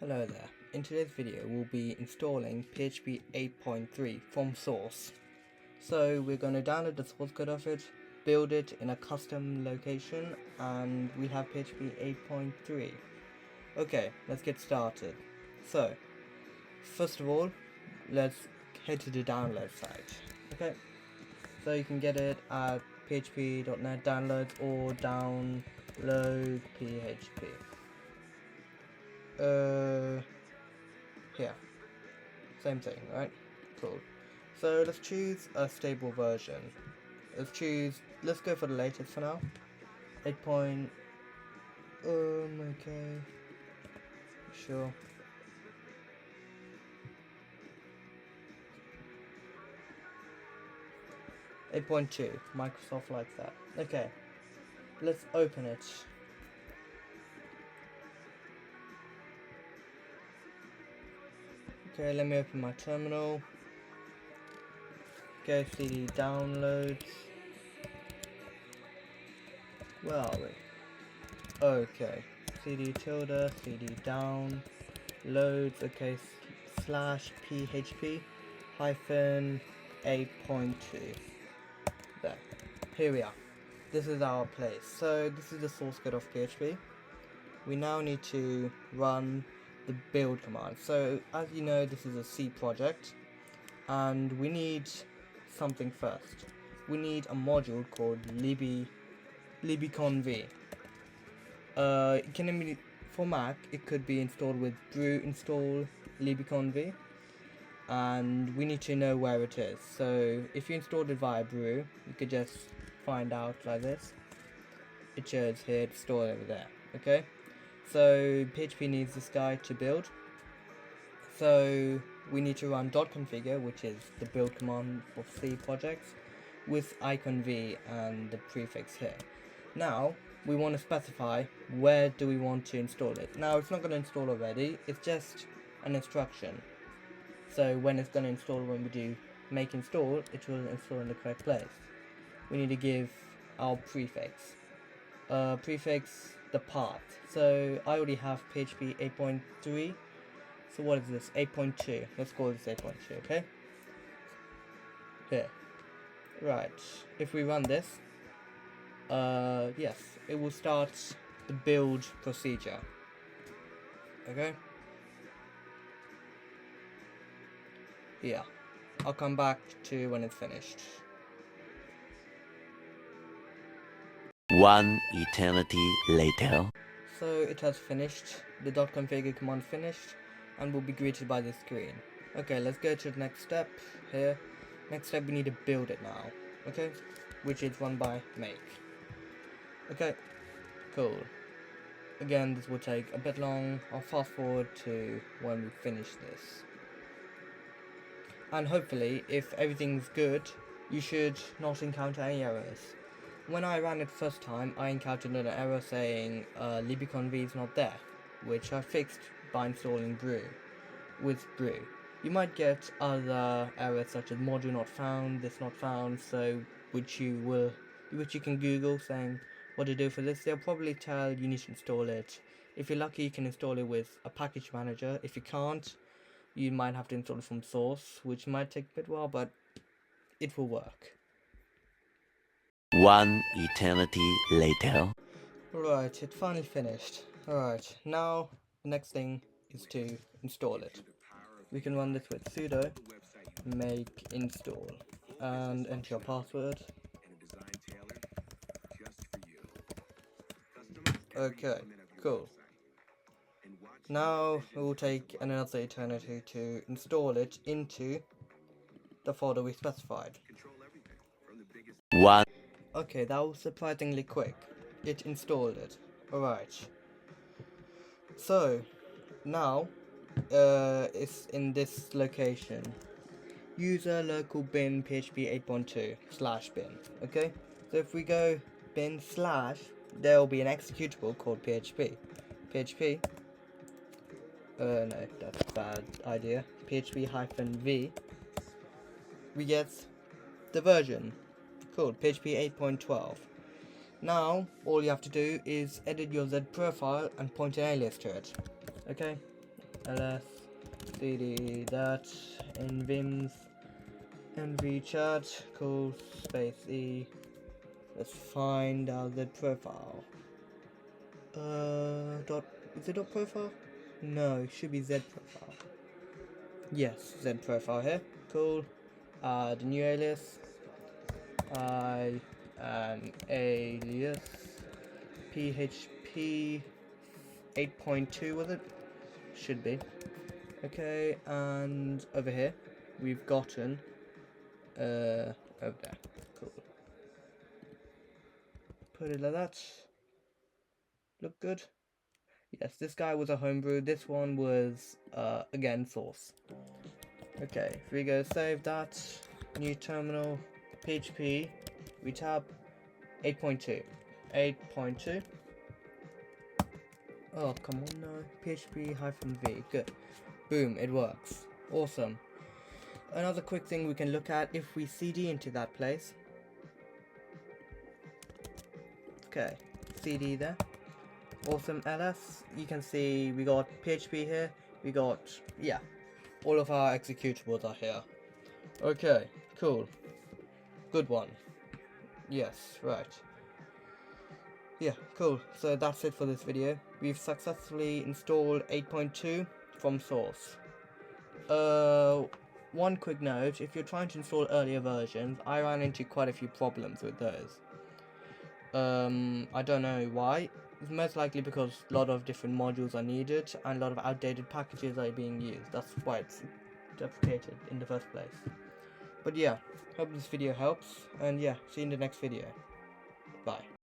Hello there. In today's video we'll be installing PHP 8.3 from source. So we're going to download the source code of it, build it in a custom location, and we have PHP 8.3. Okay, let's get started. So, first of all, let's head to the download site. Okay, so you can get it at php.net downloads or download PHP. Here. Same thing, right? Cool. So let's choose a stable version. Let's go for the latest for now. 8 point, okay. Sure. .2, Microsoft likes that. Okay. Let's open it. Okay, let me open my terminal. Go CD downloads. Where are we? Okay. CD tilde, CD downloads, okay, slash PHP hyphen 8.2. There. Here we are. This is our place. So this is the source code of PHP. We now need to run the build command. So as you know, this is a C project and we need something first. We need a module called libconv. For Mac it could be installed with brew install libconv, and we need to know where it is. So if you installed it via brew, you could just find out like this. It shows here, it's stored over there. Okay, so PHP needs this guy to build. So we need to run .configure, which is the build command for C projects, with iconv and the prefix here. Now we want to specify where do we want to install it. Now it's not going to install already, it's just an instruction. So when it's going to install, when we do make install, it will install in the correct place. We need to give our prefix. The path. So I already have PHP 8.3. So what is this? 8.2. Let's call this 8.2, okay? Here. Right. If we run this, yes, it will start the build procedure. Okay? Yeah. I'll come back to when it's finished. One eternity later. So it has finished. The .configure command finished, and we'll be greeted by this screen. Okay, let's go to the next step here. Next step, we need to build it now. Okay, which is run by make. Okay, cool. Again, this will take a bit long. I'll fast forward to when we finish this. And hopefully, if everything's good, you should not encounter any errors. When I ran it first time, I encountered an error saying libconv is not there, which I fixed by installing brew. With brew, you might get other errors such as module not found, this not found, so which you can Google saying what to do for this. They'll probably tell you need to install it. If you're lucky, you can install it with a package manager. If you can't, you might have to install it from source, which might take a bit while, but it will work. One eternity later. Right, it finally finished. Alright, now the next thing is to install it. We can run this with sudo make install and enter your password. Okay, cool. Now it will take another eternity to install it into the folder we specified. One. Okay, that was surprisingly quick. It installed it. Alright. So, now, it's in this location. User local bin php 8.2 /bin. Okay? So if we go bin / there will be an executable called php. php. No, that's a bad idea. php-v. We get the version called PHP 8.12. Now, all you have to do is edit your Z profile and point an alias to it. Okay? ls cd that in vims mv chat cool space e. Let's find our Z profile. Is it dot profile? No, it should be Z profile. Yes, Z profile here. Cool. Add a new alias. I an alias PHP 8.2 was it? Should be. Okay, and over here we've gotten over there. Cool. Put it like that. Look good. Yes, this guy was a homebrew. This one was again source. Okay, if we go save that, new terminal, PHP, we tab 8.2. 8.2. Oh, come on, no. PHP-V. Good. Boom, it works. Awesome. Another quick thing we can look at if we cd into that place. Okay, cd there. Awesome ls. You can see we got PHP here. We got, yeah, all of our executables are here. Okay, cool. Good one. Yes, right. Yeah, cool. So that's it for this video. We've successfully installed 8.2 from source. One quick note, if you're trying to install earlier versions, I ran into quite a few problems with those. I don't know why. It's most likely because a lot of different modules are needed and a lot of outdated packages are being used. That's why it's deprecated in the first place. But yeah, hope this video helps, and yeah, see you in the next video. Bye.